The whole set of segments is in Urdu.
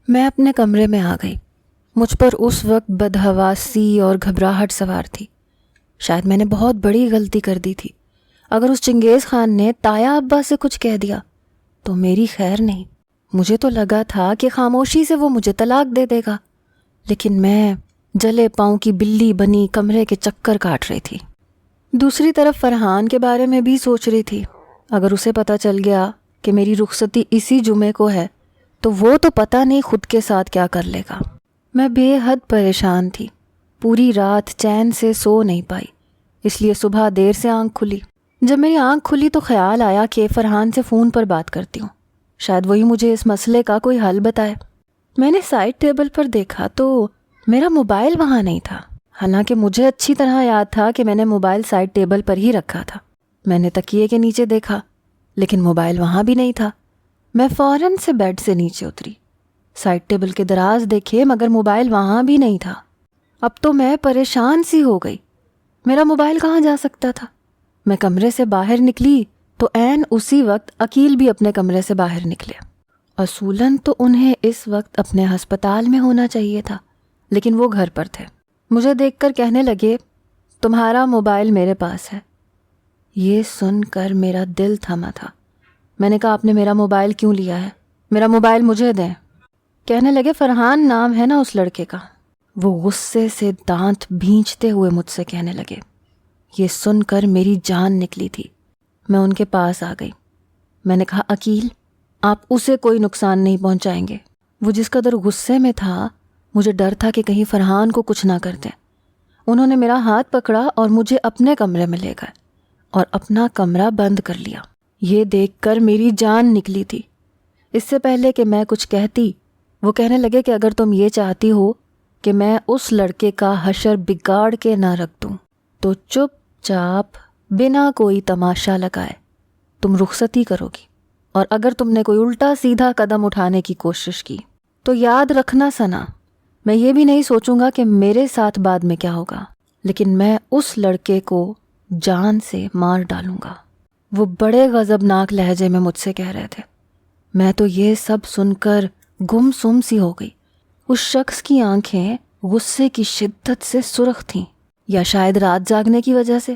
میں اپنے کمرے میں آ گئی۔ مجھ پر اس وقت بدحواسی اور گھبراہٹ سوار تھی۔ شاید میں نے بہت بڑی غلطی کر دی تھی۔ اگر اس چنگیز خان نے تایا ابا سے کچھ کہہ دیا تو میری خیر نہیں۔ مجھے تو لگا تھا کہ خاموشی سے وہ مجھے طلاق دے دے گا، لیکن میں جلے پاؤں کی بلی بنی کمرے کے چکر کاٹ رہی تھی۔ دوسری طرف فرحان کے بارے میں بھی سوچ رہی تھی۔ اگر اسے پتہ چل گیا کہ میری رخصتی اسی جمعے کو ہے تو وہ تو پتہ نہیں خود کے ساتھ کیا کر لے گا۔ میں بے حد پریشان تھی۔ پوری رات چین سے سو نہیں پائی، اس لیے صبح دیر سے آنکھ کھلی۔ جب میری آنکھ کھلی تو خیال آیا کہ فرحان سے فون پر بات کرتی ہوں، شاید وہی مجھے اس مسئلے کا کوئی حل بتائے۔ میں نے سائڈ ٹیبل پر دیکھا تو میرا موبائل وہاں نہیں تھا، حالانکہ مجھے اچھی طرح یاد تھا کہ میں نے موبائل سائڈ ٹیبل پر ہی رکھا تھا۔ میں نے تکیے کے نیچے دیکھا لیکن موبائل وہاں بھی نہیں تھا۔ میں فوراً سے بیڈ سے نیچے اتری، سائڈ ٹیبل کے دراز دیکھے مگر موبائل وہاں بھی نہیں تھا۔ اب تو میں پریشان سی ہو گئی، میرا موبائل کہاں جا سکتا تھا؟ میں کمرے سے باہر نکلی تو عین اسی وقت عقیل بھی اپنے کمرے سے باہر نکلے۔ اصولاً تو انہیں اس وقت اپنے ہسپتال میں ہونا چاہیے تھا، لیکن وہ گھر پر تھے۔ مجھے دیکھ کر کہنے لگے، تمہارا موبائل میرے پاس ہے۔ یہ سن کر میرا دل تھما تھا۔ میں نے کہا، آپ نے میرا موبائل کیوں لیا ہے؟ میرا موبائل مجھے دیں۔ کہنے لگے، فرحان نام ہے نا اس لڑکے کا۔ وہ غصے سے دانت بھینچتے ہوئے مجھ سے کہنے لگے۔ یہ سن کر میری جان نکلی تھی۔ میں ان کے پاس آ گئی۔ میں نے کہا، عقیل، آپ اسے کوئی نقصان نہیں پہنچائیں گے۔ وہ جس قدر غصے میں تھا، مجھے ڈر تھا کہ کہیں فرحان کو کچھ نہ کر دیں۔ انہوں نے میرا ہاتھ پکڑا اور مجھے اپنے کمرے میں لے گئے اور اپنا کمرہ بند کر لیا۔ یہ دیکھ کر میری جان نکلی تھی۔ اس سے پہلے کہ میں کچھ کہتی، وہ کہنے لگے کہ اگر تم یہ چاہتی ہو کہ میں اس لڑکے کا حشر بگاڑ کے نہ رکھ دوں تو چپ چاپ بنا کوئی تماشا لگائے تم رخصتی کرو گی، اور اگر تم نے کوئی الٹا سیدھا قدم اٹھانے کی کوشش کی تو یاد رکھنا ثنا، میں یہ بھی نہیں سوچوں گا کہ میرے ساتھ بعد میں کیا ہوگا، لیکن میں اس لڑکے کو جان سے مار ڈالوں گا۔ وہ بڑے غضبناک لہجے میں مجھ سے کہہ رہے تھے۔ میں تو یہ سب سن کر گم سم سی ہو گئی۔ اس شخص کی آنکھیں غصے کی شدت سے سرخ تھیں، یا شاید رات جاگنے کی وجہ سے،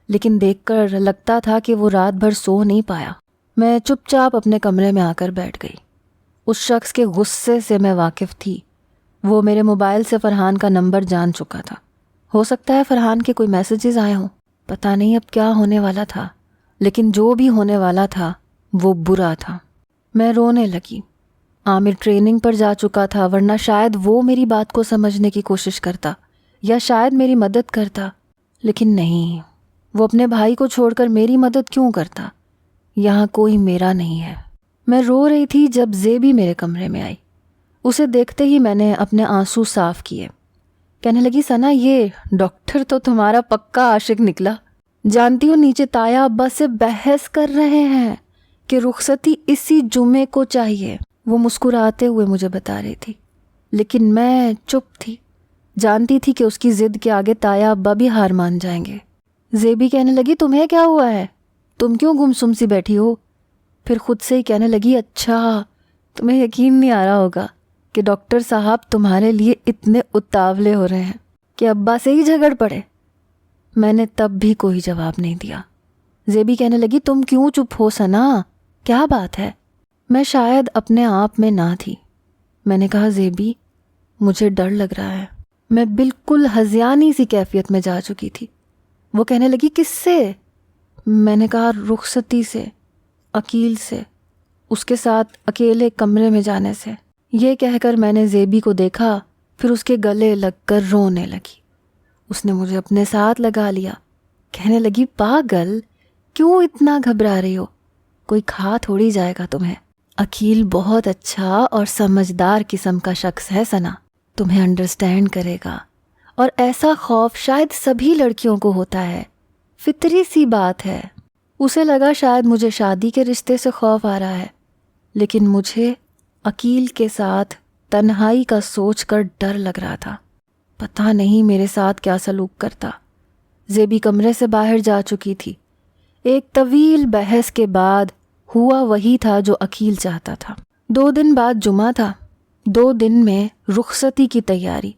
لیکن دیکھ کر لگتا تھا کہ وہ رات بھر سو نہیں پایا۔ میں چپ چاپ اپنے کمرے میں آ کر بیٹھ گئی۔ اس شخص کے غصے سے میں واقف تھی۔ وہ میرے موبائل سے فرحان کا نمبر جان چکا تھا۔ ہو سکتا ہے فرحان کے کوئی میسیجز آئے ہوں، پتہ نہیں اب کیا ہونے والا تھا، لیکن جو بھی ہونے والا تھا وہ برا تھا۔ میں رونے لگی۔ عامر ٹریننگ پر جا چکا تھا، ورنہ شاید وہ میری بات کو سمجھنے کی کوشش کرتا یا شاید میری مدد کرتا، لیکن نہیں، وہ اپنے بھائی کو چھوڑ کر میری مدد کیوں کرتا؟ یہاں کوئی میرا نہیں ہے۔ میں رو رہی تھی جب زیبی میرے کمرے میں آئی۔ اسے دیکھتے ہی میں نے اپنے آنسو صاف کیے۔ کہنے لگی، ثنا، یہ ڈاکٹر تو تمہارا پکا عاشق نکلا۔ جانتی ہو نیچے تایا ابا سے بحث کر رہے ہیں کہ رخصتی اسی جمعے کو چاہیے۔ وہ مسکراتے ہوئے مجھے بتا رہی تھی، لیکن میں چپ تھی۔ جانتی تھی کہ اس کی ضد کے آگے تایا ابا بھی ہار مان جائیں گے۔ زیبی کہنے لگی، تمہیں کیا ہوا ہے؟ تم کیوں گمسم سی بیٹھی ہو؟ پھر خود سے ہی کہنے لگی، اچھا، تمہیں یقین نہیں آ رہا ہوگا کہ ڈاکٹر صاحب تمہارے لیے اتنے اتاولے ہو رہے ہیں کہ ابا سے ہی جھگڑ پڑے۔ میں نے تب بھی کوئی جواب نہیں دیا۔ زیبی کہنے لگی، تم کیوں چپ ہو ثنا؟ کیا بات ہے؟ میں شاید اپنے آپ میں نہ تھی۔ میں نے کہا، زیبی، مجھے ڈر لگ رہا ہے۔ میں بالکل ہذیانی سی کیفیت میں جا چکی تھی۔ وہ کہنے لگی، کس سے؟ میں نے کہا، رخصتی سے، عقیل سے، اس کے ساتھ اکیلے کمرے میں جانے سے۔ یہ کہہ کر میں نے زیبی کو دیکھا، پھر اس کے گلے لگ کر رونے لگی۔ اس نے مجھے اپنے ساتھ لگا لیا۔ کہنے لگی، پاگل، کیوں اتنا گھبرا رہی ہو؟ کوئی کھا تھوڑی جائے گا تمہیں۔ عقیل بہت اچھا اور سمجھدار قسم کا شخص ہے ثنا، تمہیں انڈرسٹینڈ کرے گا، اور ایسا خوف شاید سبھی لڑکیوں کو ہوتا ہے، فطری سی بات ہے۔ اسے لگا شاید مجھے شادی کے رشتے سے خوف آ رہا ہے، لیکن مجھے عقیل کے ساتھ تنہائی کا سوچ کر ڈر لگ رہا تھا۔ پتہ نہیں میرے ساتھ کیا سلوک کرتا۔ زیبی کمرے سے باہر جا چکی تھی۔ ایک طویل بحث کے بعد ہوا وہی تھا جو عقیل چاہتا تھا۔ 2 دن بعد جمعہ تھا۔ 2 دن میں رخصتی کی تیاری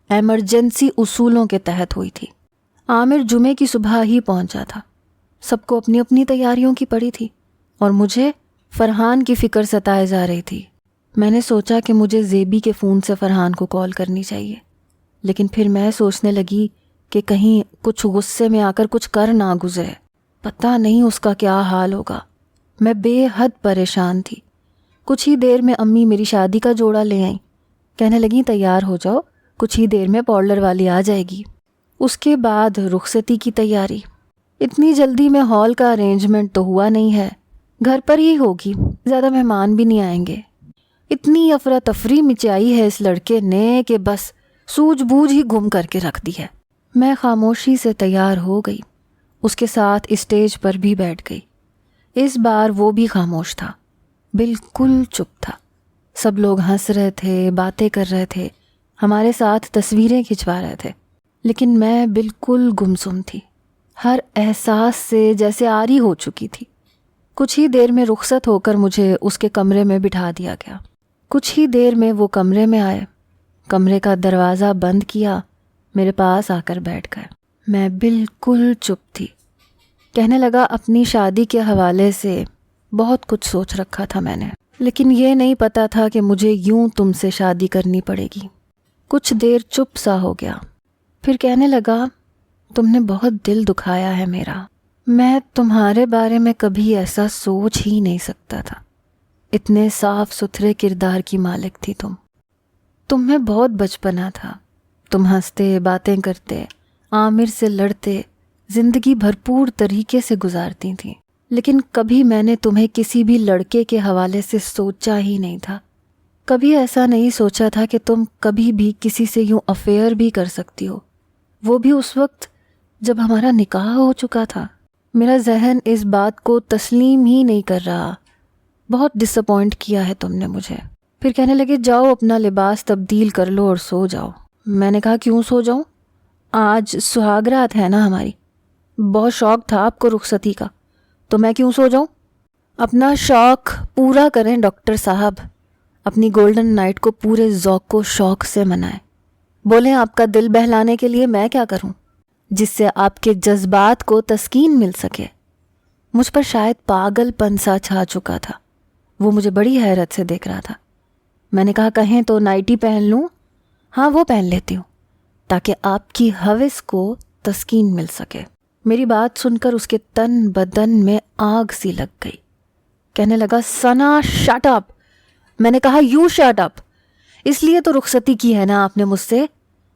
ایمرجنسی اصولوں کے تحت ہوئی تھی۔ عامر جمعے کی صبح ہی پہنچا تھا۔ سب کو اپنی اپنی تیاریوں کی پڑی تھی اور مجھے فرحان کی فکر ستائے جا رہی تھی۔ میں نے سوچا کہ مجھے زیبی کے فون سے فرحان کو کال کرنی چاہیے، لیکن پھر میں سوچنے لگی کہ کہیں کچھ غصے میں آ کر کچھ کر نہ گزرے، پتہ نہیں اس کا کیا حال ہوگا۔ میں بے حد پریشان تھی۔ کچھ ہی دیر میں امی میری شادی کا جوڑا لے آئیں، کہنے لگیں تیار ہو جاؤ، کچھ ہی دیر میں پارلر والی آ جائے گی۔ اس کے بعد رخصتی کی تیاری۔ اتنی جلدی میں ہال کا ارینجمنٹ تو ہوا نہیں ہے، گھر پر ہی ہوگی، زیادہ مہمان بھی نہیں آئیں گے۔ اتنی افراتفری مچائی ہے اس لڑکے نے کہ بس سوجھ بوجھ ہی گم کر کے رکھ دی ہے۔ میں خاموشی سے تیار ہو گئی، اس کے ساتھ اسٹیج پر بھی بیٹھ گئی۔ اس بار وہ بھی خاموش تھا، بالکل چپ تھا۔ سب لوگ ہنس رہے تھے، باتیں کر رہے تھے، ہمارے ساتھ تصویریں کھنچوا رہے تھے، لیکن میں بالکل گمسم تھی، ہر احساس سے جیسے عاری ہو چکی تھی۔ کچھ ہی دیر میں رخصت ہو کر مجھے اس کے کمرے میں بٹھا دیا گیا۔ کچھ ہی دیر میں وہ کمرے میں آئے، کمرے کا دروازہ بند کیا، میرے پاس آ کر بیٹھ گئے۔ میں بالکل چپ تھی۔ کہنے لگا اپنی شادی کے حوالے سے بہت کچھ سوچ رکھا تھا میں نے، لیکن یہ نہیں پتا تھا کہ مجھے یوں تم سے شادی کرنی پڑے گی۔ کچھ دیر چپ سا ہو گیا، پھر کہنے لگا تم نے بہت دل دکھایا ہے میرا، میں تمہارے بارے میں کبھی ایسا سوچ ہی نہیں سکتا تھا۔ اتنے صاف ستھرے کردار کی مالک تھی تم میں بہت بچپنا تھا، تم ہنستے، باتیں کرتے، عامر سے لڑتے، زندگی بھرپور طریقے سے گزارتی تھیں، لیکن کبھی میں نے تمہیں کسی بھی لڑکے کے حوالے سے سوچا ہی نہیں تھا۔ کبھی ایسا نہیں سوچا تھا کہ تم کبھی بھی کسی سے یوں افیئر بھی کر سکتی ہو، وہ بھی اس وقت جب ہمارا نکاح ہو چکا تھا۔ میرا ذہن اس بات کو تسلیم ہی نہیں کر رہا۔ بہت ڈس اپوائنٹ کیا ہے تم نے مجھے۔ پھر کہنے لگے جاؤ اپنا لباس تبدیل کر لو اور سو جاؤ۔ میں نے کہا کیوں سو جاؤں؟ آج سہاگ رات ہے نا ہماری، بہت شوق تھا آپ کو رخصتی کا، تو میں کیوں سو جاؤں؟ اپنا شوق پورا کریں ڈاکٹر صاحب، اپنی گولڈن نائٹ کو پورے ذوق و شوق سے منائیں۔ بولیں آپ کا دل بہلانے کے لیے میں کیا کروں جس سے آپ کے جذبات کو تسکین مل سکے۔ مجھ پر شاید پاگل پن سا چھا چکا تھا۔ وہ مجھے بڑی حیرت سے دیکھ رہا تھا۔ میں نے کہا کہیں تو نائٹی پہن لوں؟ ہاں وہ پہن لیتی ہوں تاکہ آپ کی ہوس کو تسکین مل سکے۔ میری بات سن کر اس کے تن بدن میں آگ سی لگ گئی۔ کہنے لگا ثنا شٹ اپ۔ میں نے کہا یو شٹ اپ۔ اس لیے تو رخصتی کی ہے نا آپ نے مجھ سے،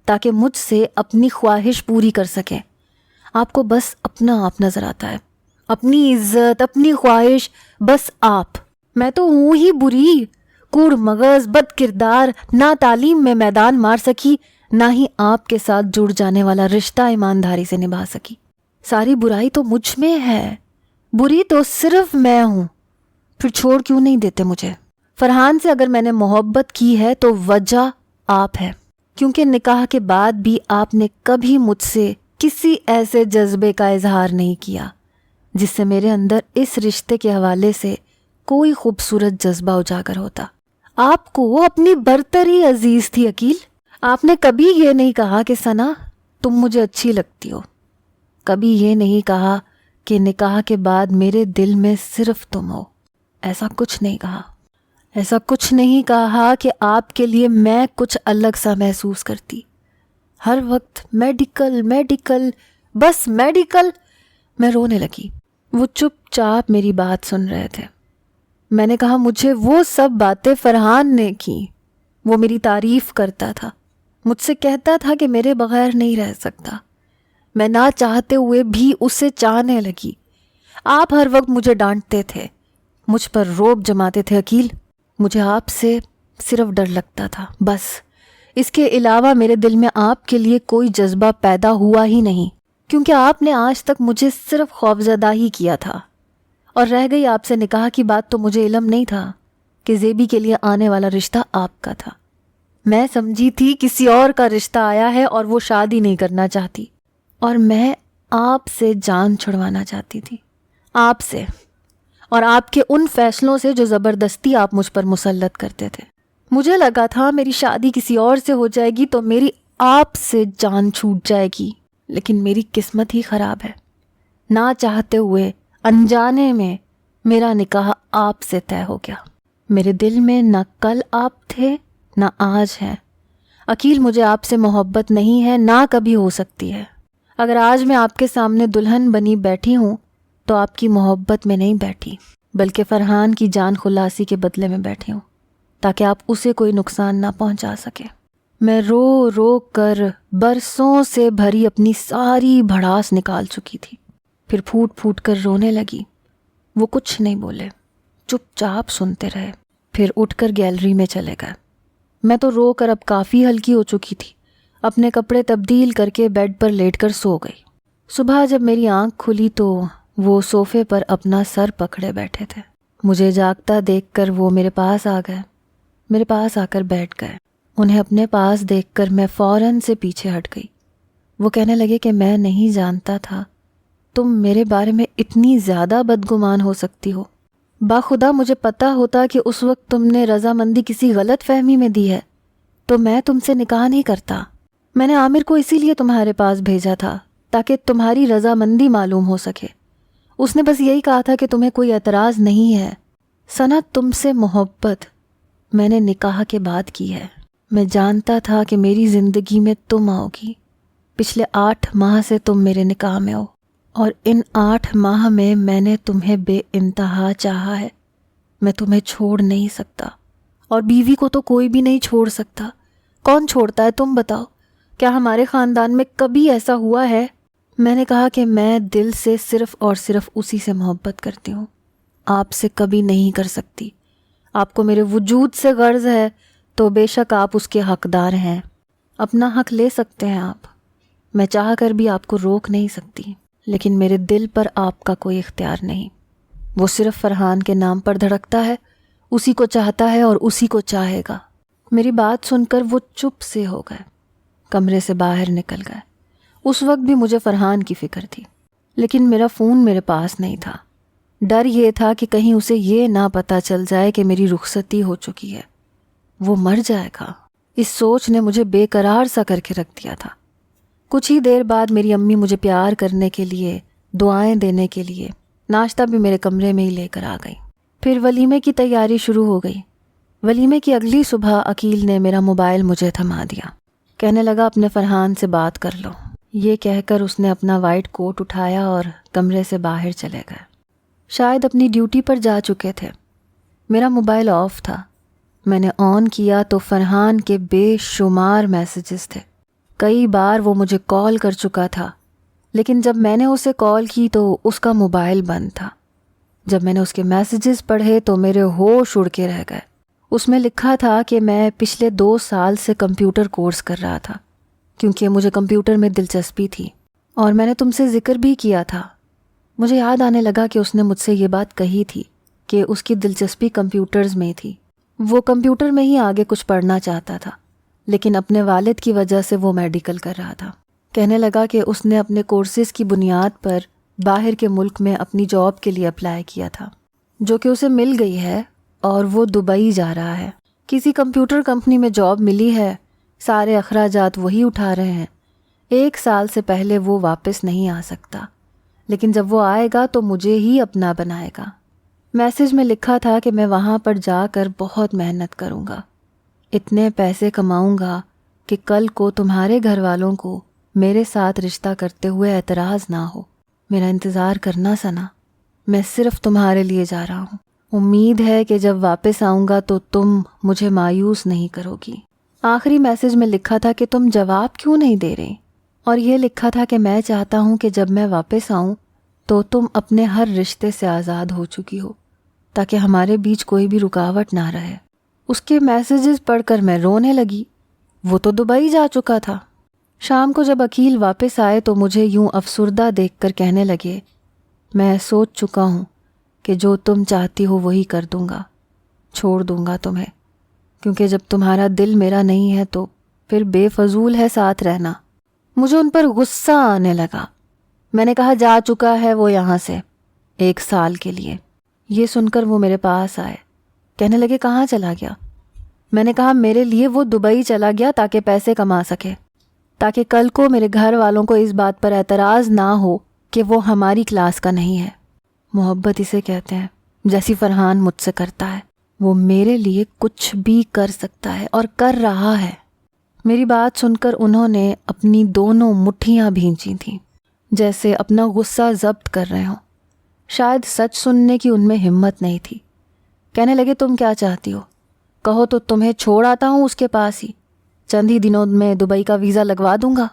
تاکہ مجھ سے اپنی خواہش پوری کر سکیں۔ آپ کو بس اپنا آپ نظر آتا ہے، اپنی عزت، اپنی خواہش، بس آپ۔ میں تو ہوں ہی بری، کوڑ مغز، بد کردار، نہ تعلیم میں میدان مار سکی، نہ ہی آپ کے ساتھ جڑ جانے والا رشتہ ایمانداری سے نبھا سکی۔ ساری برائی تو مجھ میں ہے، بری تو صرف میں ہوں۔ پھر چھوڑ کیوں نہیں دیتے مجھے؟ فرحان سے اگر میں نے محبت کی ہے تو وجہ آپ ہے، کیونکہ نکاح کے بعد بھی آپ نے کبھی مجھ سے کسی ایسے جذبے کا اظہار نہیں کیا جس سے میرے اندر اس رشتے کے حوالے سے کوئی خوبصورت جذبہ اجاگر ہوتا۔ آپ کو اپنی برتری عزیز تھی عقیل۔ آپ نے کبھی یہ نہیں کہا کہ ثنا تم مجھے اچھی لگتی ہو، کبھی یہ نہیں کہا کہ نکاح کے بعد میرے دل میں صرف تم ہو۔ ایسا کچھ نہیں کہا، ایسا کچھ نہیں کہا کہ آپ کے لیے میں کچھ الگ سا محسوس کرتی۔ ہر وقت میڈیکل میڈیکل، بس میڈیکل۔ میں رونے لگی۔ وہ چپ چاپ میری بات سن رہے تھے۔ میں نے کہا مجھے وہ سب باتیں فرحان نے کی، وہ میری تعریف کرتا تھا، مجھ سے کہتا تھا کہ میرے بغیر نہیں رہ سکتا۔ میں نہ چاہتے ہوئے بھی اسے چاہنے لگی۔ آپ ہر وقت مجھے ڈانٹتے تھے، مجھ پر روب جماتے تھے عقیل۔ مجھے آپ سے صرف ڈر لگتا تھا، بس۔ اس کے علاوہ میرے دل میں آپ کے لیے کوئی جذبہ پیدا ہوا ہی نہیں، کیونکہ آپ نے آج تک مجھے صرف خوفزدہ ہی کیا تھا۔ اور رہ گئی آپ سے نکاح کی بات، تو مجھے علم نہیں تھا کہ زیبی کے لیے آنے والا رشتہ آپ کا تھا۔ میں سمجھی تھی کسی اور کا رشتہ آیا ہے اور وہ شادی نہیں کرنا چاہتی، اور میں آپ سے جان چھڑوانا چاہتی تھی، آپ سے، اور آپ کے ان فیصلوں سے جو زبردستی آپ مجھ پر مسلط کرتے تھے۔ مجھے لگا تھا میری شادی کسی اور سے ہو جائے گی تو میری آپ سے جان چھوٹ جائے گی، لیکن میری قسمت ہی خراب ہے۔ نہ چاہتے ہوئے انجانے میں میرا نکاح آپ سے طے ہو گیا۔ میرے دل میں نہ کل آپ تھے نہ آج ہیں۔ عقیل، مجھے آپ سے محبت نہیں ہے، نہ کبھی ہو سکتی ہے۔ اگر آج میں آپ کے سامنے دلہن بنی بیٹھی ہوں تو آپ کی محبت میں نہیں بیٹھی، بلکہ فرحان کی جان خلاصی کے بدلے میں بیٹھی ہوں، تاکہ آپ اسے کوئی نقصان نہ پہنچا سکے۔ میں رو رو کر برسوں سے بھری اپنی ساری بھڑاس نکال چکی تھی، پھر پھوٹ پھوٹ کر رونے لگی۔ وہ کچھ نہیں بولے، چپ چاپ سنتے رہے، پھر اٹھ کر گیلری میں چلے گئے۔ میں تو رو کر اب کافی ہلکی ہو چکی تھی، اپنے کپڑے تبدیل کر کے بیڈ پر لیٹ کر سو گئی۔ صبح جب میری آنکھ کھلی تو وہ صوفے پر اپنا سر پکڑے بیٹھے تھے۔ مجھے جاگتا دیکھ کر وہ میرے پاس آ گئے، میرے پاس آ کر بیٹھ گئے۔ انہیں اپنے پاس دیکھ کر میں فوراً سے پیچھے ہٹ گئی۔ وہ کہنے لگے کہ میں نہیں جانتا تھا تم میرے بارے میں اتنی زیادہ بدگمان ہو سکتی ہو۔ باخدا مجھے پتا ہوتا کہ اس وقت تم نے رضامندی کسی غلط فہمی میں دی ہے تو میں تم سے نکاح نہیں کرتا۔ میں نے عامر کو اسی لیے تمہارے پاس بھیجا تھا تاکہ تمہاری رضامندی معلوم ہو سکے۔ اس نے بس یہی کہا تھا کہ تمہیں کوئی اعتراض نہیں ہے۔ ثنا، تم سے محبت میں نے نکاح کے بعد کی ہے۔ میں جانتا تھا کہ میری زندگی میں تم آؤ گی۔ پچھلے 8 ماہ سے تم میرے نکاح میں ہو، اور ان 8 ماہ میں نے تمہیں بے انتہا چاہا ہے۔ میں تمہیں چھوڑ نہیں سکتا، اور بیوی کو تو کوئی بھی نہیں چھوڑ سکتا۔ کون چھوڑتا ہے تم بتاؤ؟ کیا ہمارے خاندان میں کبھی ایسا ہوا ہے؟ میں نے کہا کہ میں دل سے صرف اور صرف اسی سے محبت کرتی ہوں، آپ سے کبھی نہیں کر سکتی۔ آپ کو میرے وجود سے غرض ہے تو بے شک آپ اس کے حقدار ہیں، اپنا حق لے سکتے ہیں آپ۔ میں چاہ کر بھی آپ کو روک نہیں سکتی، لیکن میرے دل پر آپ کا کوئی اختیار نہیں۔ وہ صرف فرحان کے نام پر دھڑکتا ہے، اسی کو چاہتا ہے اور اسی کو چاہے گا۔ میری بات سن کر وہ چپ سے ہو گئے، کمرے سے باہر نکل گئے۔ اس وقت بھی مجھے فرحان کی فکر تھی، لیکن میرا فون میرے پاس نہیں تھا۔ ڈر یہ تھا کہ کہیں اسے یہ نہ پتہ چل جائے کہ میری رخصتی ہو چکی ہے، وہ مر جائے گا۔ اس سوچ نے مجھے بے قرار سا کر کے رکھ دیا تھا۔ کچھ ہی دیر بعد میری امی مجھے پیار کرنے کے لیے، دعائیں دینے کے لیے ناشتہ بھی میرے کمرے میں ہی لے کر آ گئی۔ پھر ولیمے کی تیاری شروع ہو گئی۔ ولیمے کی اگلی صبح عقیل نے میرا موبائل مجھے تھما دیا، کہنے لگا اپنے فرحان سے بات کر لو۔ یہ کہہ کر اس نے اپنا وائٹ کوٹ اٹھایا اور کمرے سے باہر چلے گئے۔ شاید اپنی ڈیوٹی پر جا چکے تھے۔ میرا موبائل آف تھا۔ میں نے آن کیا تو فرحان کے بے شمار میسیجز تھے۔ کئی بار وہ مجھے کال کر چکا تھا، لیکن جب میں نے اسے کال کی تو اس کا موبائل بند تھا۔ جب میں نے اس کے میسیجز پڑھے تو میرے ہوش اڑ کے رہ گئے۔ اس میں لکھا تھا کہ میں پچھلے 2 سال سے کمپیوٹر کورس کر رہا تھا، کیونکہ مجھے کمپیوٹر میں دلچسپی تھی، اور میں نے تم سے ذکر بھی کیا تھا۔ مجھے یاد آنے لگا کہ اس نے مجھ سے یہ بات کہی تھی کہ اس کی دلچسپی کمپیوٹرز میں تھی۔ وہ کمپیوٹر میں ہی آگے کچھ پڑھنا چاہتا تھا، لیکن اپنے والد کی وجہ سے وہ میڈیکل کر رہا تھا۔ کہنے لگا کہ اس نے اپنے کورسز کی بنیاد پر باہر کے ملک میں اپنی جاب کے لیے اپلائی کیا تھا، جو کہ اسے مل گئی ہے، اور وہ دبئی جا رہا ہے۔ کسی کمپیوٹر کمپنی میں جاب ملی ہے، سارے اخراجات وہی اٹھا رہے ہیں۔ 1 سال سے پہلے وہ واپس نہیں آ سکتا، لیکن جب وہ آئے گا تو مجھے ہی اپنا بنائے گا۔ میسج میں لکھا تھا کہ میں وہاں پر جا کر بہت محنت کروں گا، اتنے پیسے کماؤں گا کہ کل کو تمہارے گھر والوں کو میرے ساتھ رشتہ کرتے ہوئے اعتراض نہ ہو۔ میرا انتظار کرنا ثنا، میں صرف تمہارے لیے جا رہا ہوں۔ امید ہے کہ جب واپس آؤں گا تو تم مجھے مایوس نہیں کرو گی۔ آخری میسج میں لکھا تھا کہ تم جواب کیوں نہیں دے رہے، اور یہ لکھا تھا کہ میں چاہتا ہوں کہ جب میں واپس آؤں تو تم اپنے ہر رشتے سے آزاد ہو چکی ہو، تاکہ ہمارے بیچ کوئی بھی رکاوٹ نہ رہے۔ اس کے میسیجز پڑھ کر میں رونے لگی۔ وہ تو دبئی جا چکا تھا۔ شام کو جب عقیل واپس آئے تو مجھے یوں افسردہ دیکھ کر کہنے لگے، میں سوچ چکا ہوں کہ جو تم چاہتی ہو وہی کر دوں گا، چھوڑ دوں گا تمہیں، کیونکہ جب تمہارا دل میرا نہیں ہے تو پھر بے فضول ہے ساتھ رہنا۔ مجھے ان پر غصہ آنے لگا۔ میں نے کہا جا چکا ہے وہ یہاں سے 1 سال کے لیے۔ یہ سن کر وہ میرے پاس آئے، کہنے لگے کہاں چلا گیا؟ میں نے کہا میرے لیے وہ دبئی چلا گیا تاکہ پیسے کما سکے، تاکہ کل کو میرے گھر والوں کو اس بات پر اعتراض نہ ہو کہ وہ ہماری کلاس کا نہیں ہے۔ محبت اسے کہتے ہیں جیسی فرحان مجھ سے کرتا ہے۔ وہ میرے لیے کچھ بھی کر سکتا ہے اور کر رہا ہے۔ میری بات سن کر انہوں نے اپنی دونوں مٹھیاں بھینچی تھیں، جیسے اپنا غصہ ضبط کر رہے ہوں۔ شاید سچ سننے کی ان میں ہمت نہیں تھی۔ کہنے لگے تم کیا چاہتی ہو؟ کہو تو تمہیں چھوڑ آتا ہوں اس کے پاس ہی، چند ہی دنوں میں دبئی کا ویزا لگوا دوں گا۔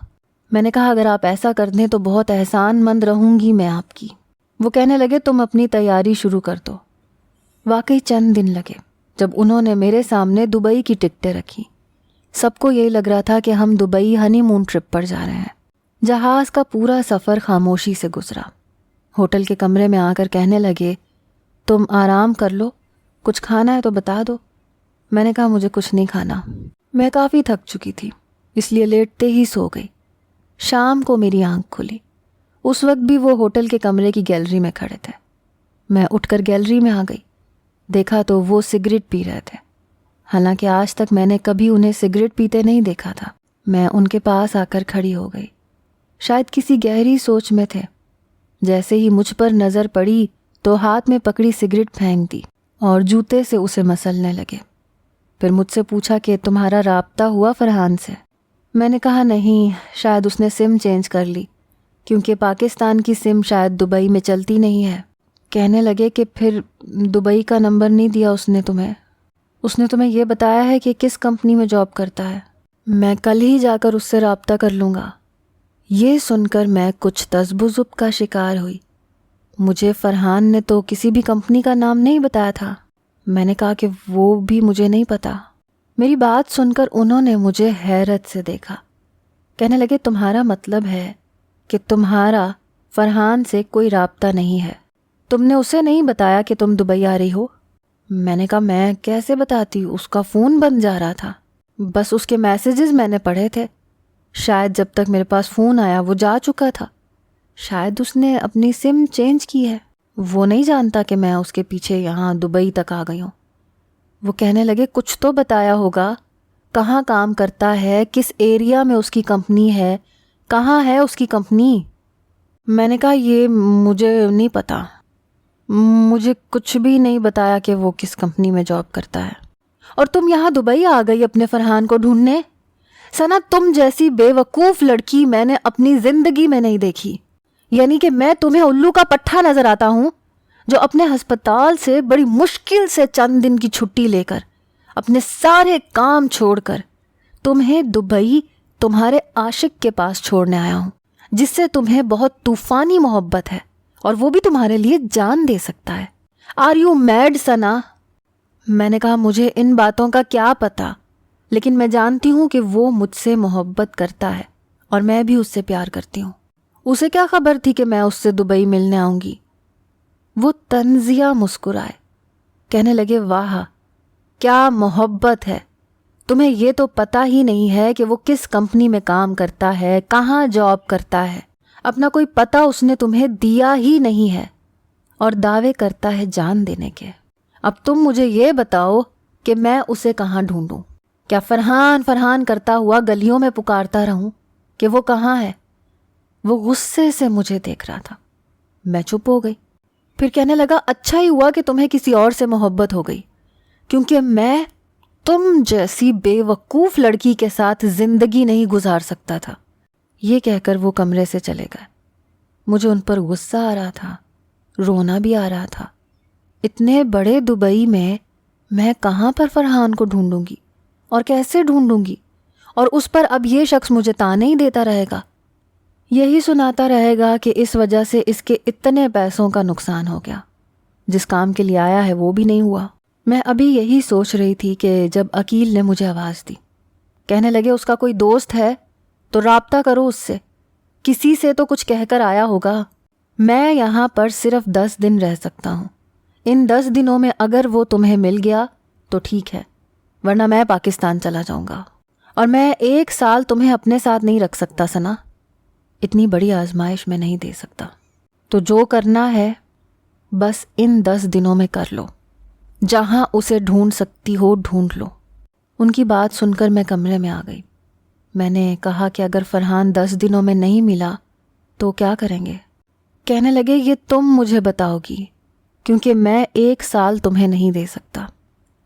میں نے کہا اگر آپ ایسا کر دیں تو بہت احسان مند رہوں گی میں آپ کی۔ وہ کہنے لگے تم اپنی تیاری شروع کر دو۔ واقعی چند دن لگے جب انہوں نے میرے سامنے دبئی کی ٹکٹیں رکھی۔ سب کو یہی لگ رہا تھا کہ ہم دبئی ہنی مون ٹرپ پر جا رہے ہیں۔ جہاز کا پورا سفر خاموشی سے گزرا۔ ہوٹل کے کمرے میں آ کر کہنے لگے تم آرام کر لو، کچھ کھانا ہے تو بتا دو۔ میں نے کہا مجھے کچھ نہیں کھانا، میں کافی تھک چکی تھی، اس لیے لیٹتے ہی سو گئی۔ شام کو میری آنکھ کھلی۔ اس وقت بھی وہ ہوٹل کے کمرے کی گیلری میں کھڑے تھے۔ میں اٹھ کر گیلری میں آ گئی، دیکھا تو وہ سگریٹ پی رہے تھے، حالانکہ آج تک میں نے کبھی انہیں سگریٹ پیتے نہیں دیکھا تھا۔ میں ان کے پاس آ کر کھڑی ہو گئی، شاید کسی گہری سوچ میں تھے۔ جیسے ہی مجھ پر نظر پڑی تو ہاتھ میں پکڑی سگریٹ پھینک دی اور جوتے سے اسے مسلنے لگے۔ پھر مجھ سے پوچھا کہ تمہارا رابطہ ہوا فرحان سے؟ میں نے کہا نہیں، شاید اس نے سم چینج کر لی، کیونکہ پاکستان کی سم شاید دبئی میں چلتی نہیں ہے۔ کہنے لگے کہ پھر دبئی کا نمبر نہیں دیا اس نے تمہیں یہ بتایا ہے کہ کس کمپنی میں جاب کرتا ہے؟ میں کل ہی جا کر اس سے رابطہ کر لوں گا۔ یہ سن کر میں کچھ تذبذب کا شکار ہوئی۔ مجھے فرحان نے تو کسی بھی کمپنی کا نام نہیں بتایا تھا۔ میں نے کہا کہ وہ بھی مجھے نہیں پتا۔ میری بات سن کر انہوں نے مجھے حیرت سے دیکھا۔ کہنے لگے تمہارا مطلب ہے کہ تمہارا فرحان سے کوئی رابطہ نہیں ہے؟ تم نے اسے نہیں بتایا کہ تم دبئی آ رہی ہو؟ میں نے کہا میں کیسے بتاتی، اس کا فون بند جا رہا تھا، بس اس کے میسیجز میں نے پڑھے تھے۔ شاید جب تک میرے پاس فون آیا وہ جا چکا تھا، شاید اس نے اپنی سم چینج کی ہے، وہ نہیں جانتا کہ میں اس کے پیچھے یہاں دبئی تک آ گئی ہوں۔ وہ کہنے لگے کچھ تو بتایا ہوگا، کہاں کام کرتا ہے، کس ایریا میں اس کی کمپنی ہے، کہاں ہے اس کی کمپنی؟ میں نے کہا یہ مجھے نہیں پتا، مجھے کچھ بھی نہیں بتایا کہ وہ کس کمپنی میں جاب کرتا ہے۔ اور تم یہاں دبئی آ گئی اپنے فرحان کو ڈھونڈنے؟ ثنا تم جیسی بے وقوف لڑکی میں نے اپنی زندگی میں نہیں دیکھی۔ یعنی کہ میں تمہیں الو کا پٹھا نظر آتا ہوں جو اپنے ہسپتال سے بڑی مشکل سے چند دن کی چھٹی لے کر، اپنے سارے کام چھوڑ کر تمہیں دبئی تمہارے عاشق کے پاس چھوڑنے آیا ہوں، جس سے تمہیں بہت طوفانی محبت ہے اور وہ بھی تمہارے لیے جان دے سکتا ہے۔ آر یو میڈ ثنا؟ میں نے کہا مجھے ان باتوں کا کیا پتا، لیکن میں جانتی ہوں کہ وہ مجھ سے محبت کرتا ہے اور میں بھی اس سے پیار کرتی ہوں۔ اسے کیا خبر تھی کہ میں اس سے دبئی ملنے آؤں گی؟ وہ طنزیہ مسکرائے، کہنے لگے واہ کیا محبت ہے، تمہیں یہ تو پتہ ہی نہیں ہے کہ وہ کس کمپنی میں کام کرتا ہے، کہاں جاب کرتا ہے، اپنا کوئی پتہ اس نے تمہیں دیا ہی نہیں ہے، اور دعوے کرتا ہے جان دینے کے۔ اب تم مجھے یہ بتاؤ کہ میں اسے کہاں ڈھونڈوں؟ کیا فرحان فرحان کرتا ہوا گلیوں میں پکارتا رہوں کہ وہ کہاں ہے؟ وہ غصے سے مجھے دیکھ رہا تھا۔ میں چپ ہو گئی۔ پھر کہنے لگا اچھا ہی ہوا کہ تمہیں کسی اور سے محبت ہو گئی، کیونکہ میں تم جیسی بے وقوف لڑکی کے ساتھ زندگی نہیں گزار سکتا تھا۔ یہ کہہ کر وہ کمرے سے چلے گئے۔ مجھے ان پر غصہ آ رہا تھا، رونا بھی آ رہا تھا۔ اتنے بڑے دبئی میں کہاں پر فرحان کو ڈھونڈوں گی اور کیسے ڈھونڈوں گی؟ اور اس پر اب یہ شخص مجھے تانے ہی دیتا رہے گا، یہی سناتا رہے گا کہ اس وجہ سے اس کے اتنے پیسوں کا نقصان ہو گیا، جس کام کے لیے آیا ہے وہ بھی نہیں ہوا۔ میں ابھی یہی سوچ رہی تھی کہ جب عقیل نے مجھے آواز دی۔ کہنے لگے اس کا کوئی دوست ہے تو رابطہ کرو اس سے، کسی سے تو کچھ کہہ کر آیا ہوگا۔ میں یہاں پر صرف 10 دن رہ سکتا ہوں، ان 10 دنوں میں اگر وہ تمہیں مل گیا تو ٹھیک ہے، ورنہ میں پاکستان چلا جاؤں گا، اور میں 1 سال تمہیں اپنے ساتھ نہیں رکھ سکتا ثنا، اتنی بڑی آزمائش میں نہیں دے سکتا۔ تو جو کرنا ہے بس ان 10 دنوں میں کر لو، جہاں اسے ڈھونڈ سکتی ہو ڈھونڈ لو۔ ان کی بات سن کر میں کمرے میں آ گئی۔ میں نے کہا کہ اگر فرحان 10 دنوں میں نہیں ملا تو کیا کریں گے؟ کہنے لگے یہ تم مجھے بتاؤ گی، کیونکہ میں 1 سال تمہیں نہیں دے سکتا۔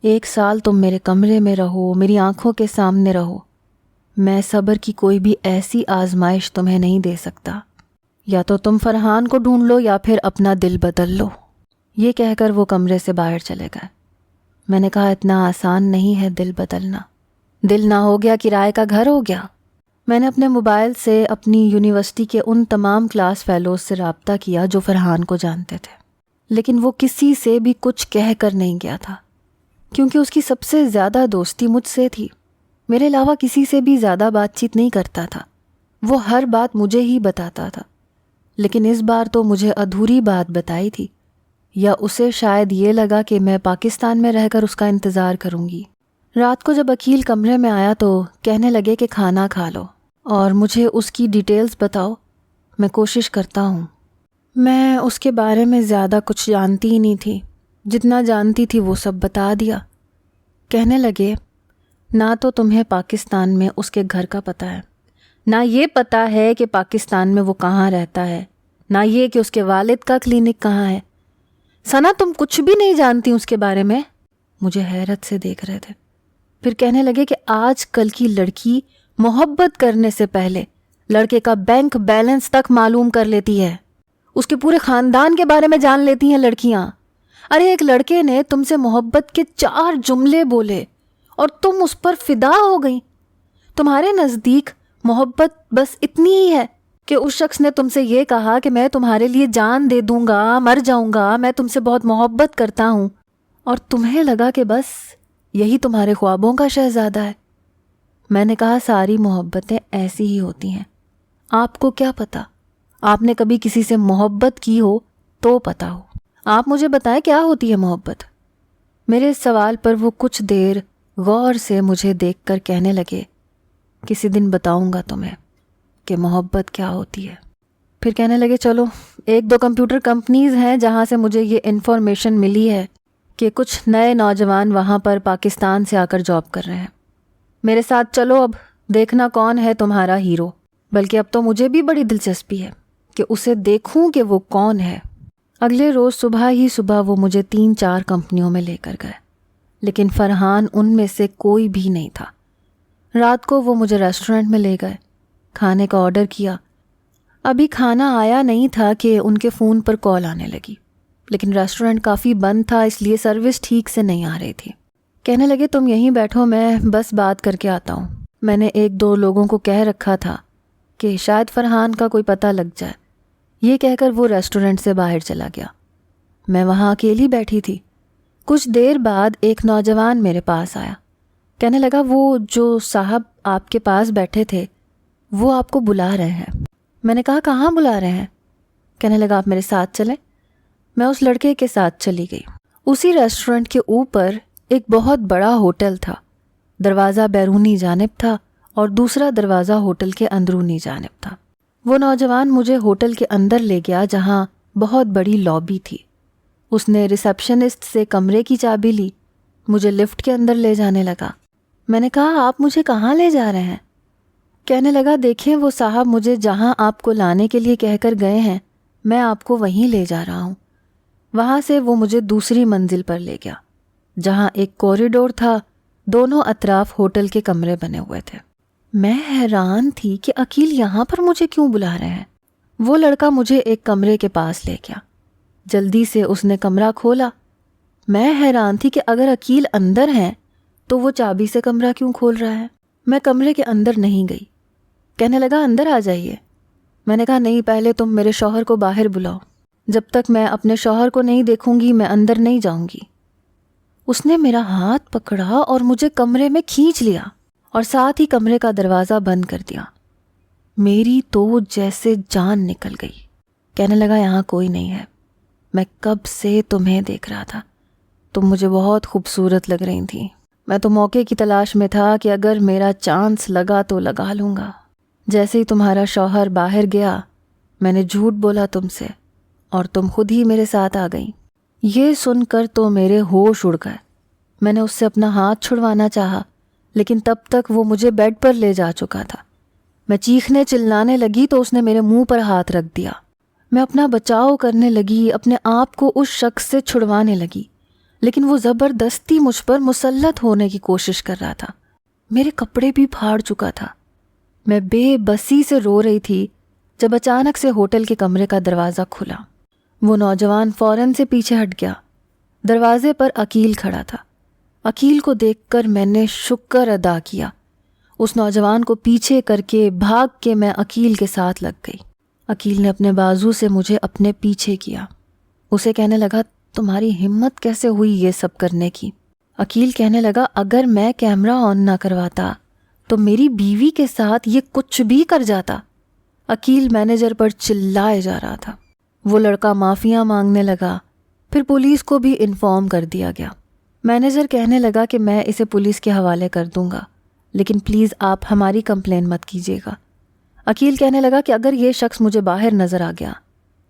1 سال تم میرے کمرے میں رہو، میری آنکھوں کے سامنے رہو، میں صبر کی کوئی بھی ایسی آزمائش تمہیں نہیں دے سکتا۔ یا تو تم فرحان کو ڈھونڈ لو یا پھر اپنا دل بدل لو۔ یہ کہہ کر وہ کمرے سے باہر چلے گئے۔ میں نے کہا اتنا آسان نہیں ہے دل بدلنا، دل نہ ہو گیا کرائے کا گھر ہو گیا۔ میں نے اپنے موبائل سے اپنی یونیورسٹی کے ان تمام کلاس فیلوز سے رابطہ کیا جو فرحان کو جانتے تھے، لیکن وہ کسی سے بھی کچھ کہہ کر نہیں گیا تھا، کیونکہ اس کی سب سے زیادہ دوستی مجھ سے تھی۔ میرے علاوہ کسی سے بھی زیادہ بات چیت نہیں کرتا تھا، وہ ہر بات مجھے ہی بتاتا تھا، لیکن اس بار تو مجھے ادھوری بات بتائی تھی، یا اسے شاید یہ لگا کہ میں پاکستان میں رہ کر اس کا انتظار کروں گی۔ رات کو جب عقیل کمرے میں آیا تو کہنے لگے کہ کھانا کھا لو اور مجھے اس کی ڈیٹیلز بتاؤ، میں کوشش کرتا ہوں۔ میں اس کے بارے میں زیادہ کچھ جانتی ہی نہیں تھی، جتنا جانتی تھی وہ سب بتا دیا۔ کہنے لگے نہ تو تمہیں پاکستان میں اس کے گھر کا پتہ ہے، نہ یہ پتہ ہے کہ پاکستان میں وہ کہاں رہتا ہے، نہ یہ کہ اس کے والد کا کلینک کہاں ہے۔ ثنا تم کچھ بھی نہیں جانتی اس کے بارے میں؟ مجھے حیرت سے دیکھ رہے تھے۔ پھر کہنے لگے کہ آج کل کی لڑکی محبت کرنے سے پہلے لڑکے کا بینک بیلنس تک معلوم کر لیتی ہے، اس کے پورے خاندان کے بارے میں جان لیتی ہیں لڑکیاں۔ ارے ایک لڑکے نے تم سے محبت کے 4 جملے بولے اور تم اس پر فدا ہو گئی۔ تمہارے نزدیک محبت بس اتنی ہی ہے کہ اس شخص نے تم سے یہ کہا کہ میں تمہارے لیے جان دے دوں گا، مر جاؤں گا، میں تم سے بہت محبت کرتا ہوں، اور تمہیں لگا کہ بس یہی تمہارے خوابوں کا شہزادہ ہے۔ میں نے کہا ساری محبتیں ایسی ہی ہوتی ہیں، آپ کو کیا پتا؟ آپ نے کبھی کسی سے محبت کی ہو تو پتا ہو۔ آپ مجھے بتائیں کیا ہوتی ہے محبت؟ میرے اس سوال پر وہ کچھ دیر غور سے مجھے دیکھ کر کہنے لگے کسی دن بتاؤں گا تمہیں کہ محبت کیا ہوتی ہے۔ پھر کہنے لگے چلو 1-2 کمپیوٹر کمپنیز ہیں جہاں سے مجھے یہ انفارمیشن ملی ہے کہ کچھ نئے نوجوان وہاں پر پاکستان سے آ کر جاب کر رہے ہیں، میرے ساتھ چلو، اب دیکھنا کون ہے تمہارا ہیرو۔ بلکہ اب تو مجھے بھی بڑی دلچسپی ہے کہ اسے دیکھوں کہ وہ کون ہے۔ اگلے روز صبح ہی صبح وہ مجھے 3-4 کمپنیوں میں لے کر گئے، لیکن فرحان ان میں سے کوئی بھی نہیں تھا۔ رات کو وہ مجھے ریسٹورنٹ میں لے گئے، کھانے کا آرڈر کیا۔ ابھی کھانا آیا نہیں تھا کہ ان کے فون پر کال آنے لگی، لیکن ریسٹورنٹ کافی بند تھا، اس لیے سروس ٹھیک سے نہیں آ رہی تھی۔ کہنے لگے تم یہیں بیٹھو، میں بس بات کر کے آتا ہوں۔ میں نے 1-2 لوگوں کو کہہ رکھا تھا کہ شاید فرحان کا کوئی پتہ لگ جائے۔ یہ کہہ کر وہ ریسٹورنٹ سے باہر چلا گیا۔ میں وہاں اکیلی بیٹھی تھی۔ کچھ دیر بعد ایک نوجوان میرے پاس آیا، کہنے لگا وہ جو صاحب آپ کے پاس بیٹھے تھے وہ آپ کو بلا رہے ہیں۔ میں نے کہا کہاں بلا رہے ہیں؟ کہنے لگا آپ میرے ساتھ چلیں۔ میں اس لڑکے کے ساتھ چلی گئی۔ اسی ریسٹورنٹ کے اوپر ایک بہت بڑا ہوٹل تھا، دروازہ بیرونی جانب تھا اور دوسرا دروازہ ہوٹل کے اندرونی جانب تھا۔ وہ نوجوان مجھے ہوٹل کے اندر لے گیا جہاں بہت بڑی لابی تھی۔ اس نے ریسیپشنسٹ سے کمرے کی چابی لی، مجھے لفٹ کے اندر لے جانے لگا۔ میں نے کہا آپ مجھے کہاں لے جا رہے ہیں؟ کہنے لگا دیکھیں وہ صاحب مجھے جہاں آپ کو لانے کے لیے کہہ کر گئے ہیں میں آپ کو وہیں لے جا رہا ہوں۔ وہاں سے وہ مجھے دوسری منزل پر لے گیا جہاں ایک کوریڈور تھا، دونوں اطراف ہوٹل کے کمرے بنے ہوئے تھے۔ میں حیران تھی کہ عقیل یہاں پر مجھے کیوں بلا رہے ہیں۔ وہ لڑکا مجھے ایک کمرے کے پاس لے گیا، جلدی سے اس نے کمرہ کھولا۔ میں حیران تھی کہ اگر عقیل اندر ہیں تو وہ چابی سے کمرہ کیوں کھول رہا ہے۔ میں کمرے کے اندر نہیں گئی۔ کہنے لگا اندر آ جائیے۔ میں نے کہا نہیں، پہلے تم میرے شوہر کو باہر بلاؤ، جب تک میں اپنے شوہر کو نہیں دیکھوں گی میں اندر نہیں جاؤں گی۔ اس نے میرا ہاتھ پکڑا اور مجھے کمرے میں کھینچ لیا اور ساتھ ہی کمرے کا دروازہ بند کر دیا۔ میری تو جیسے جان نکل گئی۔ کہنے لگا یہاں کوئی نہیں ہے، میں کب سے تمہیں دیکھ رہا تھا، تم مجھے بہت خوبصورت لگ رہی تھی، میں تو موقع کی تلاش میں تھا کہ اگر میرا چانس لگا تو لگا لوں گا۔ جیسے ہی تمہارا شوہر باہر گیا میں نے جھوٹ بولا تم سے اور تم خود ہی میرے ساتھ آ گئی۔ یہ سن کر تو میرے ہوش اڑ گئے۔ میں نے اس سے اپنا ہاتھ چھڑوانا چاہا لیکن تب تک وہ مجھے بیڈ پر لے جا چکا تھا۔ میں چیخنے چلانے لگی تو اس نے میرے منہ پر ہاتھ رکھ دیا۔ میں اپنا بچاؤ کرنے لگی، اپنے آپ کو اس شخص سے چھڑوانے لگی، لیکن وہ زبردستی مجھ پر مسلط ہونے کی کوشش کر رہا تھا۔ میرے کپڑے بھی پھاڑ چکا تھا۔ میں بے بسی سے رو رہی تھی جب اچانک سے ہوٹل کے کمرے کا دروازہ کھلا۔ وہ نوجوان فوراً سے پیچھے ہٹ گیا۔ دروازے پر عقیل کھڑا تھا۔ عقیل کو دیکھ کر میں نے شکر ادا کیا۔ اس نوجوان کو پیچھے کر کے بھاگ کے میں عقیل کے ساتھ لگ گئی۔ عقیل نے اپنے بازو سے مجھے اپنے پیچھے کیا۔ اسے کہنے لگا، تمہاری ہمت کیسے ہوئی یہ سب کرنے کی؟ عقیل کہنے لگا، اگر میں کیمرہ آن نہ کرواتا تو میری بیوی کے ساتھ یہ کچھ بھی کر جاتا۔ عقیل مینیجر پر چلائے جا رہا تھا۔ وہ لڑکا معافیاں مانگنے لگا، پھر پولیس کو بھی انفارم کر دیا گیا۔ مینیجر کہنے لگا کہ میں اسے پولیس کے حوالے کر دوں گا، لیکن پلیز آپ ہماری کمپلین مت کیجیے گا۔ عقیل کہنے لگا کہ اگر یہ شخص مجھے باہر نظر آ گیا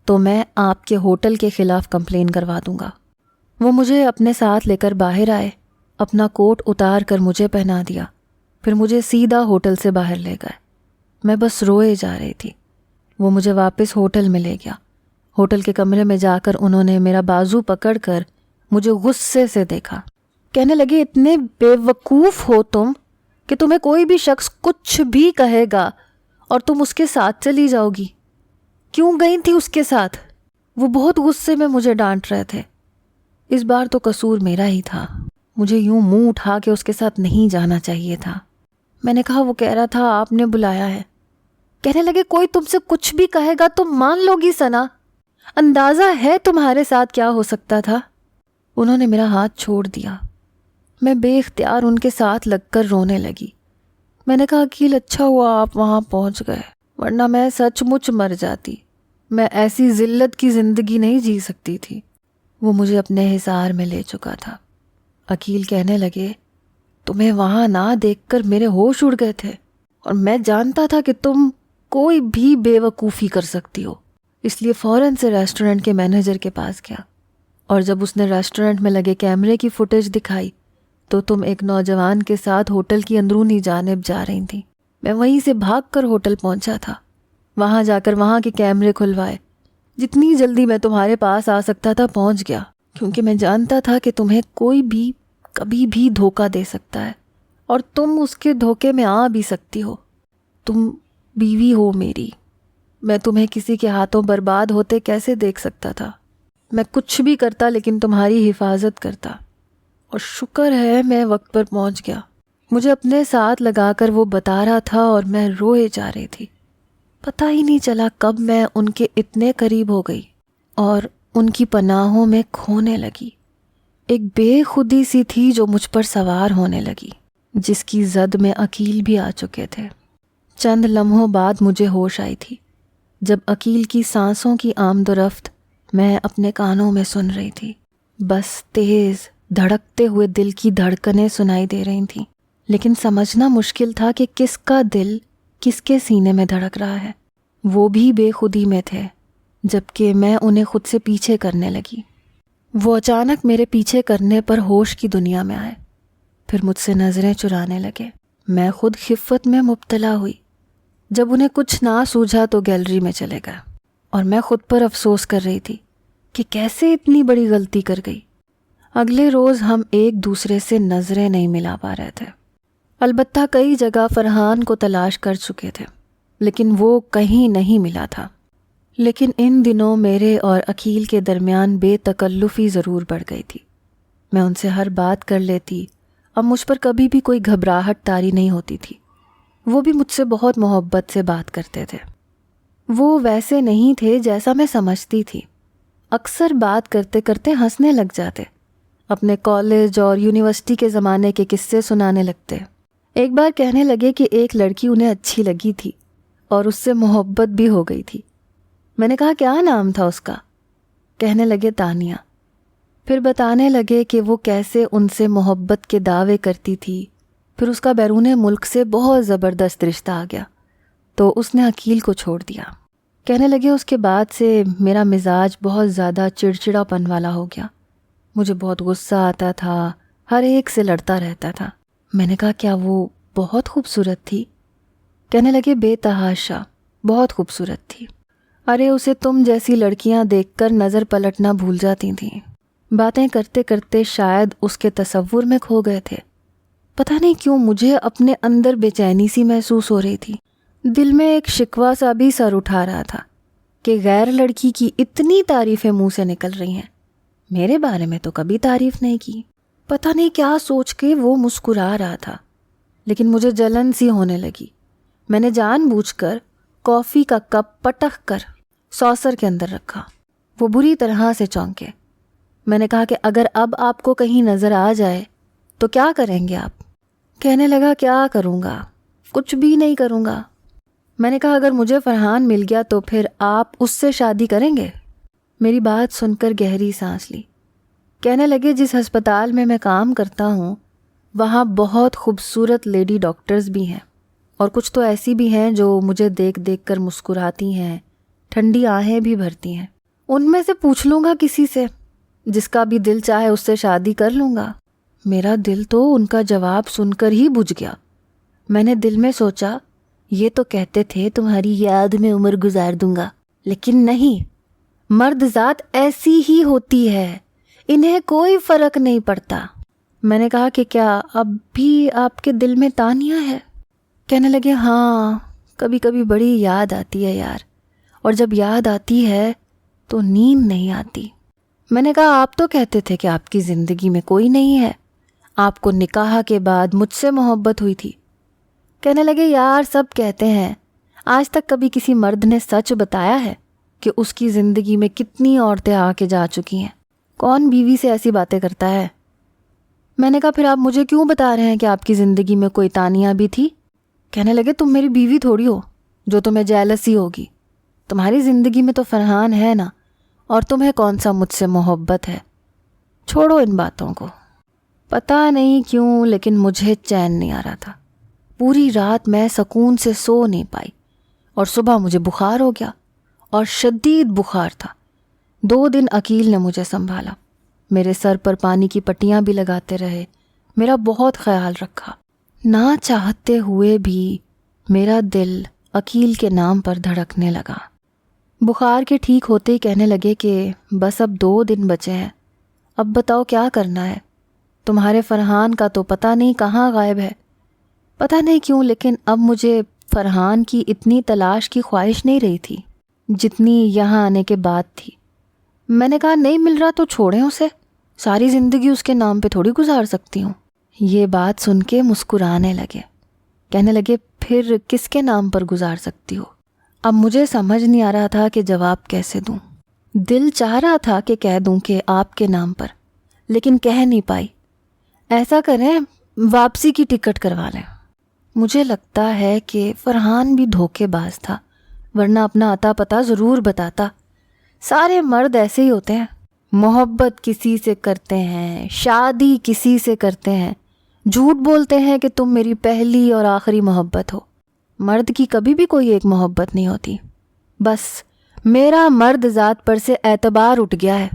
تو میں آپ کے ہوٹل کے خلاف کمپلین کروا دوں گا۔ وہ مجھے اپنے ساتھ لے کر باہر آئے، اپنا کوٹ اتار کر مجھے پہنا دیا، پھر مجھے سیدھا ہوٹل سے باہر لے گئے۔ میں بس روئے جا رہی تھی۔ وہ مجھے واپس ہوٹل میں لے گیا۔ ہوٹل کے کمرے میں جا کر انہوں نے میرا بازو پکڑ کر مجھے غصے سے دیکھا۔ کہنے لگے، اتنے بے وقوف ہو تم کہ تمہیں کوئی بھی شخص کچھ بھی کہے گا اور تم اس کے ساتھ چلی جاؤ گی۔ کیوں گئی تھی اس کے ساتھ؟ وہ بہت غصے میں مجھے ڈانٹ رہے تھے۔ اس بار تو قصور میرا ہی تھا۔ مجھے یوں منہ اٹھا کے اس کے ساتھ نہیں جانا چاہیے تھا۔ میں نے کہا، وہ کہہ رہا تھا آپ نے بلایا ہے۔ کہنے لگے، کوئی تم سے کچھ بھی کہے گا تم مان لو گی ثنا؟ اندازہ ہے تمہارے ساتھ کیا ہو سکتا تھا؟ انہوں نے میرا ہاتھ چھوڑ دیا۔ میں بے اختیار ان کے ساتھ لگ کر رونے لگی۔ میں نے کہا، عقیل اچھا ہوا آپ وہاں پہنچ گئے، ورنہ میں سچ مچ مر جاتی۔ میں ایسی ذلت کی زندگی نہیں جی سکتی تھی۔ وہ مجھے اپنے حصار میں لے چکا تھا۔ عقیل کہنے لگے، تمہیں وہاں نہ دیکھ کر میرے ہوش اڑ گئے تھے، اور میں جانتا تھا کہ تم کوئی بھی بے وقوفی کر سکتی ہو، اس لیے فوراً سے ریسٹورنٹ کے مینیجر کے پاس گیا، اور جب اس نے ریسٹورنٹ میں لگے کیمرے کی فوٹیج دکھائی تو تم ایک نوجوان کے ساتھ ہوٹل کی اندرونی جانب جا رہی تھی۔ میں وہیں سے بھاگ کر ہوٹل پہنچا تھا، وہاں جا کر وہاں کے کیمرے کھلوائے۔ جتنی جلدی میں تمہارے پاس آ سکتا تھا پہنچ گیا، کیونکہ میں جانتا تھا کہ تمہیں کوئی بھی کبھی بھی دھوکہ دے سکتا ہے، اور تم اس کے دھوکے میں آ بھی سکتی ہو۔ تم بیوی ہو میری، میں تمہیں کسی کے ہاتھوں برباد ہوتے کیسے دیکھ سکتا تھا؟ میں کچھ بھی کرتا لیکن تمہاری حفاظت کرتا، اور شکر ہے میں وقت پر پہنچ گیا۔ مجھے اپنے ساتھ لگا کر وہ بتا رہا تھا اور میں روئے جا رہی تھی۔ پتہ ہی نہیں چلا کب میں ان کے اتنے قریب ہو گئی اور ان کی پناہوں میں کھونے لگی۔ ایک بے خودی سی تھی جو مجھ پر سوار ہونے لگی، جس کی زد میں عقیل بھی آ چکے تھے۔ چند لمحوں بعد مجھے ہوش آئی تھی، جب عقیل کی سانسوں کی آمد و رفت میں اپنے کانوں میں سن رہی تھی۔ بس تیز دھڑکتے ہوئے دل کی دھڑکنیں سنائی دے رہی تھیں، لیکن سمجھنا مشکل تھا کہ کس کا دل کس کے سینے میں دھڑک رہا ہے۔ وہ بھی بے خودی میں تھے، جبکہ میں انہیں خود سے پیچھے کرنے لگی۔ وہ اچانک میرے پیچھے کرنے پر ہوش کی دنیا میں آئے، پھر مجھ سے نظریں چرانے لگے۔ میں خود خفت میں مبتلا ہوئی۔ جب انہیں کچھ نہ سوجھا تو گیلری میں چلے گئے، اور میں خود پر افسوس کر رہی تھی کہ کیسے اتنی بڑی غلطی کر گئی۔ اگلے روز ہم ایک دوسرے سے نظریں نہیں ملا پا رہے تھے۔ البتہ کئی جگہ فرحان کو تلاش کر چکے تھے، لیکن وہ کہیں نہیں ملا تھا۔ لیکن ان دنوں میرے اور عقیل کے درمیان بے تکلفی ضرور بڑھ گئی تھی۔ میں ان سے ہر بات کر لیتی، اب مجھ پر کبھی بھی کوئی گھبراہٹ طاری نہیں ہوتی تھی۔ وہ بھی مجھ سے بہت محبت سے بات کرتے تھے۔ وہ ویسے نہیں تھے جیسا میں سمجھتی تھی۔ اکثر بات کرتے کرتے ہنسنے لگ جاتے، اپنے کالج اور یونیورسٹی کے زمانے کے قصے سنانے لگتے۔ ایک بار کہنے لگے کہ ایک لڑکی انہیں اچھی لگی تھی اور اس سے محبت بھی ہو گئی تھی۔ میں نے کہا، کیا نام تھا اس کا؟ کہنے لگے، تانیہ۔ پھر بتانے لگے کہ وہ کیسے ان سے محبت کے دعوے کرتی تھی، پھر اس کا بیرون ملک سے بہت زبردست رشتہ آ گیا تو اس نے عقیل کو چھوڑ دیا۔ کہنے لگے، اس کے بعد سے میرا مزاج بہت زیادہ چڑچڑا پن والا ہو گیا۔ مجھے بہت غصہ آتا تھا، ہر ایک سے لڑتا رہتا تھا۔ میں نے کہا کیا وہ بہت خوبصورت تھی؟ کہنے لگے بے تحاشا بہت خوبصورت تھی. ارے اسے تم جیسی لڑکیاں دیکھ کر نظر پلٹنا بھول جاتی تھیں. باتیں کرتے کرتے شاید اس کے تصور میں کھو گئے تھے. پتہ نہیں کیوں مجھے اپنے اندر بے چینی سی محسوس ہو رہی تھی. دل میں ایک شکوہ سا بھی سر اٹھا رہا تھا کہ غیر لڑکی کی اتنی تعریفیں منہ سے نکل رہی ہیں، میرے بارے میں تو کبھی تعریف نہیں کی. پتہ نہیں کیا سوچ کے وہ مسکرا رہا تھا، لیکن مجھے جلن سی ہونے لگی. میں نے جان بوجھ کر کافی کا کپ پٹخ کر سوسر کے اندر رکھا. وہ بری طرح سے چونکے. میں نے کہا کہ اگر اب آپ کو کہیں نظر آ جائے تو کیا کریں گے آپ؟ کہنے لگا کیا کروں گا، کچھ بھی نہیں کروں گا. میں نے کہا اگر مجھے فرحان مل گیا تو پھر آپ اس سے شادی کریں گے؟ میری بات سن کر گہری سانس لی. کہنے لگے جس ہسپتال میں میں کام کرتا ہوں وہاں بہت خوبصورت لیڈی ڈاکٹرز بھی ہیں، اور کچھ تو ایسی بھی ہیں جو مجھے دیکھ دیکھ کر مسکراتی ہیں، ٹھنڈی آہیں بھی بھرتی ہیں. ان میں سے پوچھ لوں گا کسی سے، جس کا بھی دل چاہے اس سے شادی کر لوں گا. میرا دل تو ان کا جواب سن کر ہی بجھ گیا. میں نے دل میں سوچا یہ تو کہتے تھے تمہاری یاد میں عمر گزار دوں گا، لیکن نہیں، مرد ذات ایسی ہی ہوتی ہے، انہیں کوئی فرق نہیں پڑتا. میں نے کہا کہ کیا اب بھی آپ کے دل میں تانیہ ہے؟ کہنے لگے ہاں، کبھی کبھی بڑی یاد آتی ہے یار، اور جب یاد آتی ہے تو نیند نہیں آتی. میں نے کہا آپ تو کہتے تھے کہ آپ کی زندگی میں کوئی نہیں ہے، آپ کو نکاح کے بعد مجھ سے محبت ہوئی تھی. کہنے لگے یار سب کہتے ہیں، آج تک کبھی کسی مرد نے سچ بتایا ہے کہ اس کی زندگی میں کتنی عورتیں آ کے جا چکی ہیں؟ کون بیوی سے ایسی باتیں کرتا ہے؟ میں نے کہا پھر آپ مجھے کیوں بتا رہے ہیں کہ آپ کی زندگی میں کوئی تانیہ بھی تھی؟ کہنے لگے تم میری بیوی تھوڑی ہو جو تمہیں جیلسی ہوگی، تمہاری زندگی میں تو فرحان ہے نا، اور تمہیں کون سا مجھ سے محبت ہے؟ چھوڑو ان باتوں کو. پتہ نہیں کیوں لیکن مجھے چین نہیں آ رہا تھا. پوری رات میں سکون سے سو نہیں پائی، اور صبح مجھے بخار ہو گیا، اور شدید بخار تھا. 2 دن عقیل نے مجھے سنبھالا، میرے سر پر پانی کی پٹیاں بھی لگاتے رہے، میرا بہت خیال رکھا. نہ چاہتے ہوئے بھی میرا دل عقیل کے نام پر دھڑکنے لگا. بخار کے ٹھیک ہوتے ہی کہنے لگے کہ بس اب 2 دن بچے ہیں، اب بتاؤ کیا کرنا ہے؟ تمہارے فرحان کا تو پتہ نہیں کہاں غائب ہے. پتہ نہیں کیوں لیکن اب مجھے فرحان کی اتنی تلاش کی خواہش نہیں رہی تھی جتنی یہاں آنے کے بعد تھی. میں نے کہا نہیں مل رہا تو چھوڑیں اسے، ساری زندگی اس کے نام پہ تھوڑی گزار سکتی ہوں. یہ بات سن کے مسکرانے لگے. کہنے لگے پھر کس کے نام پر گزار سکتی ہو؟ اب مجھے سمجھ نہیں آ رہا تھا کہ جواب کیسے دوں. دل چاہ رہا تھا کہ کہہ دوں کہ آپ کے نام پر، لیکن کہہ نہیں پائی. ایسا کریں واپسی کی ٹکٹ کروا لیں. مجھے لگتا ہے کہ فرحان بھی دھوکے باز تھا، ورنہ اپنا عطا پتہ ضرور بتاتا. سارے مرد ایسے ہی ہوتے ہیں، محبت کسی سے کرتے ہیں، شادی کسی سے کرتے ہیں، جھوٹ بولتے ہیں کہ تم میری پہلی اور آخری محبت ہو. مرد کی کبھی بھی کوئی ایک محبت نہیں ہوتی. بس میرا مرد ذات پر سے اعتبار اٹھ گیا ہے.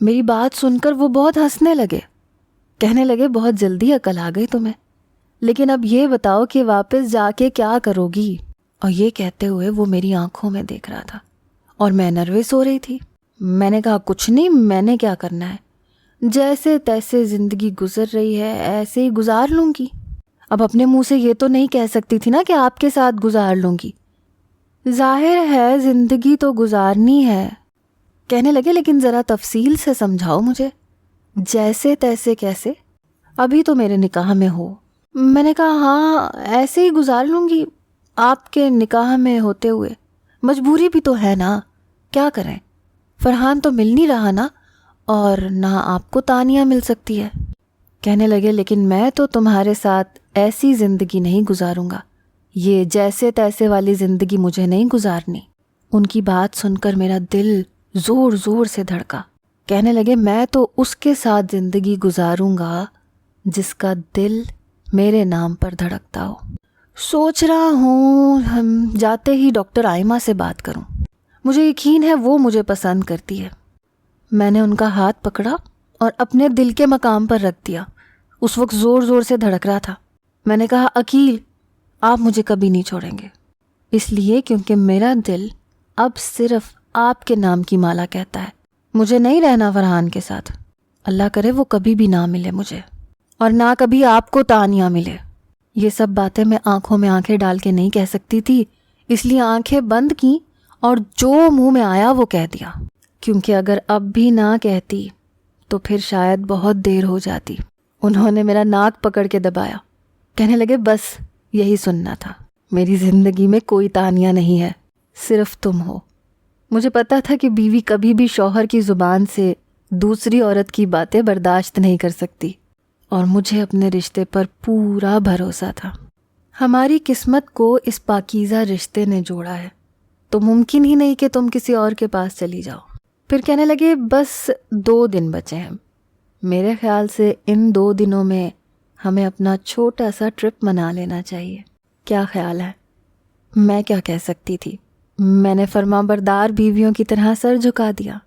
میری بات سن کر وہ بہت ہنسنے لگے. کہنے لگے بہت جلدی عقل آ گئی تمہیں، لیکن اب یہ بتاؤ کہ واپس جا کے کیا کرو گی؟ اور یہ کہتے ہوئے وہ میری آنکھوں میں دیکھ رہا تھا، اور میں نروس ہو رہی تھی. میں نے کہا کچھ نہیں، میں نے کیا کرنا ہے، جیسے تیسے زندگی گزر رہی ہے ایسے ہی گزار لوں گی. اب اپنے منہ سے یہ تو نہیں کہہ سکتی تھی نا کہ آپ کے ساتھ گزار لوں گی. ظاہر ہے زندگی تو گزارنی ہے. کہنے لگے لیکن ذرا تفصیل سے سمجھاؤ مجھے، جیسے تیسے کیسے؟ ابھی تو میرے نکاح میں ہو. میں نے کہا ہاں ایسے ہی گزار لوں گی آپ کے نکاح میں ہوتے ہوئے. مجبوری بھی تو ہے نا، کیا کریں؟ فرحان تو مل نہیں رہا نا، اور نہ آپ کو تانیہ مل سکتی ہے. کہنے لگے لیکن میں تو تمہارے ساتھ ایسی زندگی نہیں گزاروں گا، یہ جیسے تیسے والی زندگی مجھے نہیں گزارنی. ان کی بات سن کر میرا دل زور زور سے دھڑکا. کہنے لگے میں تو اس کے ساتھ زندگی گزاروں گا جس کا دل میرے نام پر دھڑکتا ہو. سوچ رہا ہوں ہم جاتے ہی ڈاکٹر آئمہ سے بات کروں، مجھے یقین ہے وہ مجھے پسند کرتی ہے. میں نے ان کا ہاتھ پکڑا اور اپنے دل کے مقام پر رکھ دیا. اس وقت زور زور سے دھڑک رہا تھا۔ میں نے کہا عقیل آپ مجھے کبھی نہیں چھوڑیں گے، اس لیے کیونکہ میرا دل اب صرف آپ کے نام کی مالا کہتا ہے، مجھے نہیں رہنا فرحان کے ساتھ۔ اللہ کرے وہ کبھی بھی نہ ملے مجھے، اور نہ کبھی آپ کو تانیہ ملے۔ یہ سب باتیں میں آنکھوں میں آنکھیں ڈال کے نہیں کہہ سکتی تھی، اس لیے آنکھیں بند کی اور جو منہ میں آیا وہ کہہ دیا، کیونکہ اگر اب بھی نہ کہتی تو پھر شاید بہت دیر ہو جاتی۔ انہوں نے میرا ناک پکڑ کے دبایا، کہنے لگے بس یہی سننا تھا، میری زندگی میں کوئی تانیہ نہیں ہے، صرف تم ہو۔ مجھے پتا تھا کہ بیوی کبھی بھی شوہر کی زبان سے دوسری عورت کی باتیں برداشت نہیں کر سکتی، اور مجھے اپنے رشتے پر پورا بھروسہ تھا۔ ہماری قسمت کو اس پاکیزہ رشتے نے جوڑا ہے، تو ممکن ہی نہیں کہ تم کسی اور کے پاس چلی جاؤ۔ پھر کہنے لگے بس 2 دن بچے ہیں، میرے خیال سے ان 2 دنوں میں ہمیں اپنا چھوٹا سا ٹرپ منا لینا چاہیے، کیا خیال ہے؟ میں کیا کہہ سکتی تھی، میں نے فرما بردار بیویوں کی طرح سر جھکا دیا۔